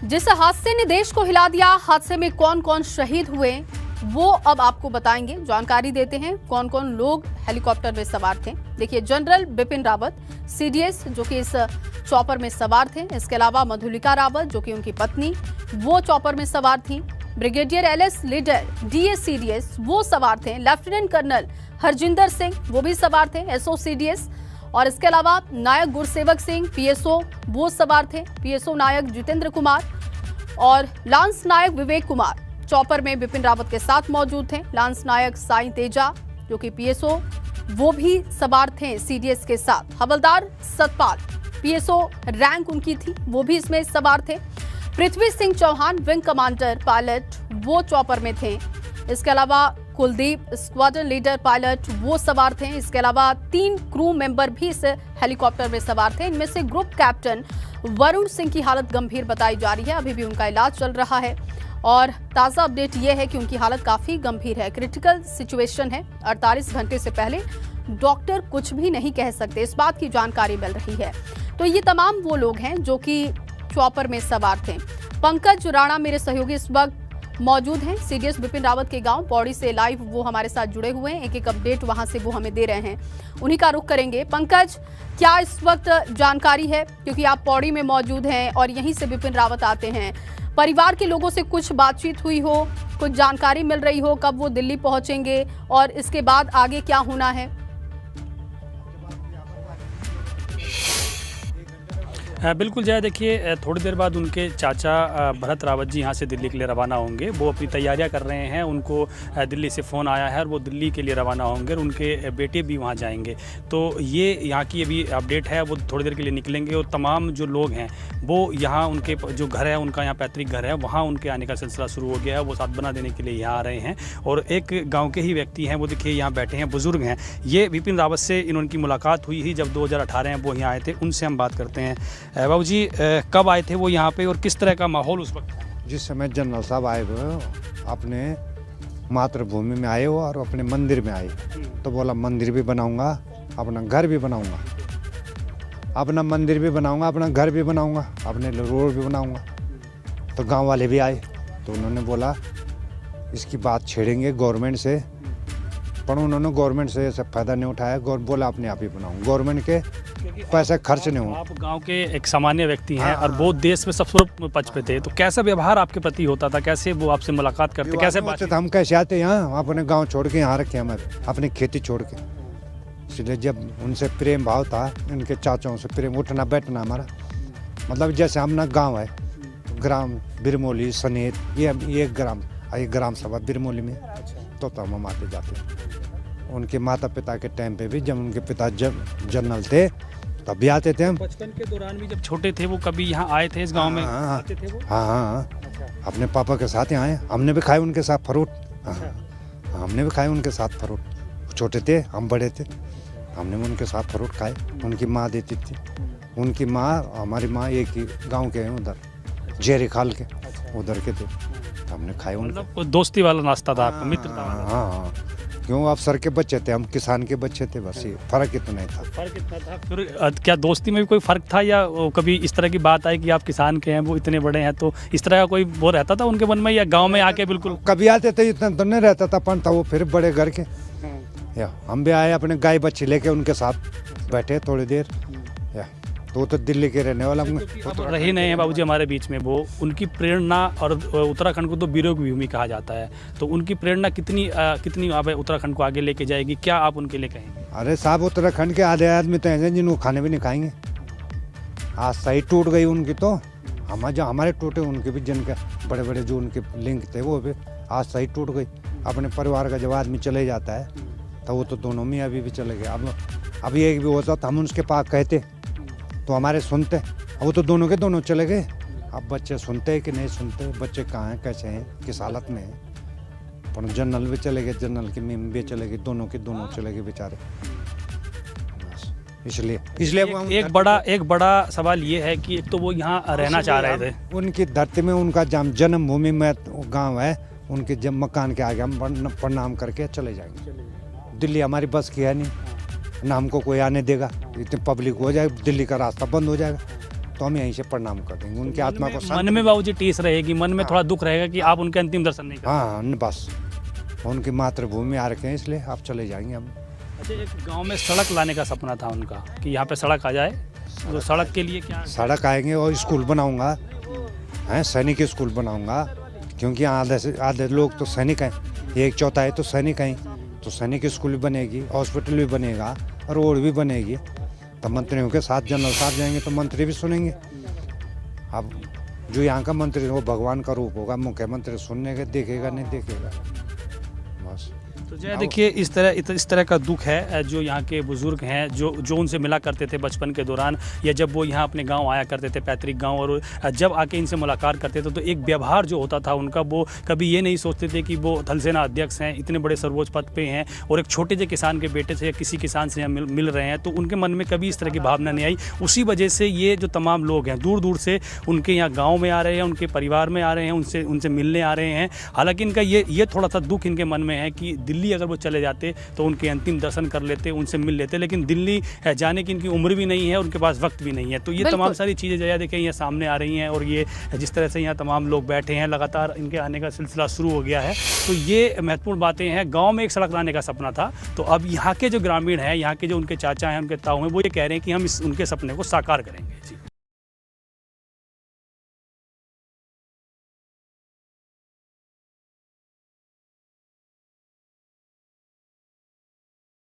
जिस हादसे ने देश को हिला दिया, हादसे में कौन कौन शहीद हुए वो अब आपको बताएंगे। जानकारी देते हैं कौन कौन लोग हेलीकॉप्टर में सवार थे। देखिए, जनरल बिपिन रावत सीडीएस जो कि इस चॉपर में सवार थे। इसके अलावा मधुलिका रावत जो कि उनकी पत्नी वो चॉपर में सवार थी। Brigadier LS leader DS CDS वो सवार थे। लेफ्टिनेंट कर्नल हरजिंदर सिंह वो भी सवार थे एसओ सीडीएस। और इसके अलावा नायक गुरसेवक सिंह पीएसओ वो सवार थे। पीएसओ नायक जितेंद्र कुमार और लांस नायक विवेक कुमार चॉपर में बिपिन रावत के साथ मौजूद थे। लांस नायक साई तेजा जो कि पीएसओ वो भी सवार थे सीडीएस के साथ। हवलदार सतपाल पीएसओ रैंक उनकी थी, वो भी इसमें सवार थे। Prithvi Singh Chauhan wing commander pilot वो चॉपर में थे। इसके अलावा कुलदीप स्क्वाड्रन लीडर पायलट वो सवार थे। इसके अलावा 3 क्रू मेंबर भी इस हेलीकॉप्टर में सवार थे। इनमें से ग्रुप कैप्टन वरुण सिंह की हालत गंभीर बताई जा रही है, अभी भी उनका इलाज चल रहा है। और ताज़ा अपडेट ये है कि उनकी हालत काफ़ी गंभीर है, क्रिटिकल सिचुएशन है। 48 घंटे से पहले डॉक्टर कुछ भी नहीं कह सकते, इस बात की जानकारी मिल रही है। तो ये तमाम वो लोग हैं जो कि चॉपर में सवार थे। पंकज राणा मेरे सहयोगी इस वक्त मौजूद हैं सीडीएस बिपिन रावत के गांव पौड़ी से। लाइव वो हमारे साथ जुड़े हुए हैं, एक एक अपडेट वहां से वो हमें दे रहे हैं, उन्हीं का रुख करेंगे। पंकज, क्या इस वक्त जानकारी है, क्योंकि आप पौड़ी में मौजूद हैं और यहीं से बिपिन रावत आते हैं। परिवार के लोगों से कुछ बातचीत हुई हो, कुछ जानकारी मिल रही हो कब वो दिल्ली पहुंचेंगे और इसके बाद आगे क्या होना है? बिल्कुल जय, देखिए थोड़ी देर बाद उनके चाचा भरत रावत जी यहाँ से दिल्ली के लिए रवाना होंगे। वो अपनी तैयारियां कर रहे हैं, उनको दिल्ली से फ़ोन आया है और वो दिल्ली के लिए रवाना होंगे और उनके बेटे भी वहाँ जाएंगे। तो ये यहाँ की अभी अपडेट है, वो थोड़ी देर के लिए निकलेंगे और तमाम जो लोग हैं वो यहाँ उनके जो घर है, उनका यहाँ पैतृक घर है, वहाँ उनके आने का सिलसिला शुरू हो गया है। वो साथ बना देने के लिए यहाँ आ रहे हैं और एक गाँव के ही व्यक्ति हैं, वो देखिए यहाँ बैठे हैं, बुजुर्ग हैं। ये बिपिन रावत से इनकी मुलाकात हुई ही जब 2018 में वो यहाँ आए थे, उनसे हम बात करते हैं। बाबू जी, कब आए थे वो यहाँ पे और किस तरह का माहौल उस वक्त था? जिस समय जनरल साहब आए हुए अपने मातृभूमि में आए हो और अपने मंदिर में आए, तो बोला मंदिर भी बनाऊंगा, अपना घर भी बनाऊंगा, अपना मंदिर भी बनाऊंगा, अपना घर भी बनाऊंगा, अपने रोड भी बनाऊंगा। तो गांव वाले भी आए, तो उन्होंने बोला इसकी बात छेड़ेंगे गवर्नमेंट से, पर उन्होंने गवर्नमेंट से सब फायदा नहीं उठाया। बोला अपने आप ही बनाऊंगा, गवर्नमेंट के पैसे खर्च नहीं हुआ। आप गांव के एक सामान्य व्यक्ति हैं और वो देश में सबसे पक्ष पे थे, तो कैसा व्यवहार आपके प्रति होता था? कैसे वो आपसे मुलाकात करते, कैसे बातचीत? हम कैसे आते यहाँ, अपने गांव छोड़ के यहाँ रखे हमारे, अपनी खेती छोड़ के। इसलिए जब उनसे प्रेम भाव था, उनके चाचाओं से प्रेम, उठना बैठना हमारा, मतलब जैसे हमारा गाँव है, ग्राम बिरमोली सनेत, ये ग्राम सभा बिरमोली में, तो हम आते जाते। उनके माता पिता के टाइम पे भी, जब उनके पिता जनरल थे तब भी आते थे हम। बचपन के दौरान भी जब छोटे थे वो कभी यहाँ आए थे इस गांव में? आते थे वो? हाँ, अपने पापा के साथ यहाँ आए। हमने भी खाए उनके साथ फ्रूट। हमने भी खाए उनके साथ फ्रूट। छोटे थे हम, बड़े थे, हमने भी उनके साथ फ्रूट खाए। उनकी माँ देती थी, उनकी माँ, हमारी माँ एक ही गाँव के हैं, उधर जेरी खाल के उधर के थे, हमने खाए। मतलब दोस्ती वाला नाश्ता था आपका, मित्रता वाला? हाँ, क्यों अफसर के बच्चे थे, हम किसान के बच्चे थे, बस ये फर्क इतना ही था। फर्क इतना था। फिर क्या दोस्ती में भी कोई फर्क था या कभी इस तरह की बात आई कि आप किसान के हैं, वो इतने बड़े हैं, तो इस तरह का कोई वो रहता था उनके मन में, या गांव में आके बिल्कुल? कभी आते थे, इतना तो नहीं रहता था, पण था वो फिर बड़े घर के। या हम भी आए अपने गाय बच्चे लेके, उनके साथ बैठे थोड़ी देर। या तो दिल्ली के रहने वाला तो रहे नहीं है बाबूजी हमारे बीच में। वो उनकी प्रेरणा, और उत्तराखंड को तो वीरों की भूमि कहा जाता है, तो उनकी प्रेरणा कितनी अब उत्तराखंड को आगे लेके जाएगी, क्या आप उनके लिए कहेंगे? अरे साहब, उत्तराखंड के आधे आदमी तो ऐसे जिनको खाने भी नहीं खाएंगे। आज सही टूट गई उनकी, तो हमारे टूटे, उनके भी जिनके बड़े बड़े जो उनके लिंक थे वो भी आज सही टूट गई। अपने परिवार का जब आदमी चले जाता है तो वो तो दोनों में अभी भी चले गए। अब एक भी होता तो हम उसके पास कहते तो हमारे सुनते, वो तो दोनों के दोनों चले गए। अब बच्चे सुनते हैं कि नहीं सुनते, बच्चे कहाँ हैं, कैसे हैं, किस हालत में हैं। पर जनरल भी चले गए, जनरल की मीम भी चले गए, दोनों के दोनों चले गए बेचारे। इसलिए एक बड़ा सवाल ये है कि एक तो वो यहाँ रहना चाह रहे थे, उनकी धरती में, उनका जन्मभूमि में गाँव है, उनके जब मकान के आगे हम प्रणाम करके चले जाएंगे। दिल्ली हमारी बस की है नहीं, ना हमको कोई आने देगा, इतनी पब्लिक हो जाए, दिल्ली का रास्ता बंद हो जाएगा। तो हम यहीं से प्रणाम कर देंगे, उनकी आत्मा को मन में बाबूजी टीस रहेगी, मन में थोड़ा दुख रहेगा कि आप उनके अंतिम दर्शन नहीं कर। हाँ बस उनकी मातृभूमि आ रखे हैं, इसलिए आप चले जाएंगे हम। अच्छा, एक गांव में सड़क लाने का सपना था उनका कि यहाँ पे सड़क आ जाए, तो सड़क के लिए क्या? सड़क आएंगे और स्कूल बनाऊंगा, हैं सैनिक स्कूल बनाऊंगा, क्योंकि आधे लोग तो सैनिक हैं, 1/4 तो सैनिक हैं, तो सैनिक स्कूल भी बनेगी, हॉस्पिटल भी बनेगा, रोड भी बनेगी। तो मंत्रियों के साथ जनरल साहब जाएंगे तो मंत्री भी सुनेंगे। अब जो यहाँ का मंत्री वो भगवान का रूप होगा, मुख्यमंत्री सुनने के देखेगा नहीं देखेगा बस। तो जय देखिए, इस तरह का दुख है जो यहाँ के बुजुर्ग हैं, जो उनसे मिला करते थे बचपन के दौरान, या जब वो यहाँ अपने गांव आया करते थे, पैतृक गांव, और जब आके इनसे मुलाकात करते थे तो एक व्यवहार जो होता था उनका, वो कभी ये नहीं सोचते थे कि वो थल सेना अध्यक्ष हैं, इतने बड़े सर्वोच्च पद पे हैं और एक छोटे से किसान के बेटे से या किसी किसान से यहाँ मिल रहे हैं, तो उनके मन में कभी इस तरह की भावना नहीं आई। उसी वजह से ये जो तमाम लोग हैं दूर दूर से उनके यहाँ गाँव में आ रहे हैं, उनके परिवार में आ रहे हैं, उनसे मिलने आ रहे हैं। हालाँकि इनका ये थोड़ा सा दुख इनके मन में है कि दिल्ली अगर वो चले जाते तो उनके अंतिम दर्शन कर लेते, उनसे मिल लेते, लेकिन दिल्ली जाने की इनकी उम्र भी नहीं है, उनके पास वक्त भी नहीं है। तो ये तमाम सारी चीज़ें जया देखें यहाँ सामने आ रही हैं, और ये जिस तरह से यहाँ तमाम लोग बैठे हैं, लगातार इनके आने का सिलसिला शुरू हो गया है। तो ये महत्वपूर्ण बातें हैं। गाँव में एक सड़क लाने का सपना था, तो अब यहाँ के जो ग्रामीण हैं, यहाँ के जो उनके चाचा हैं, उनके ताऊ हैं, वो ये कह रहे हैं कि हम उनके सपने को साकार करेंगे। जी।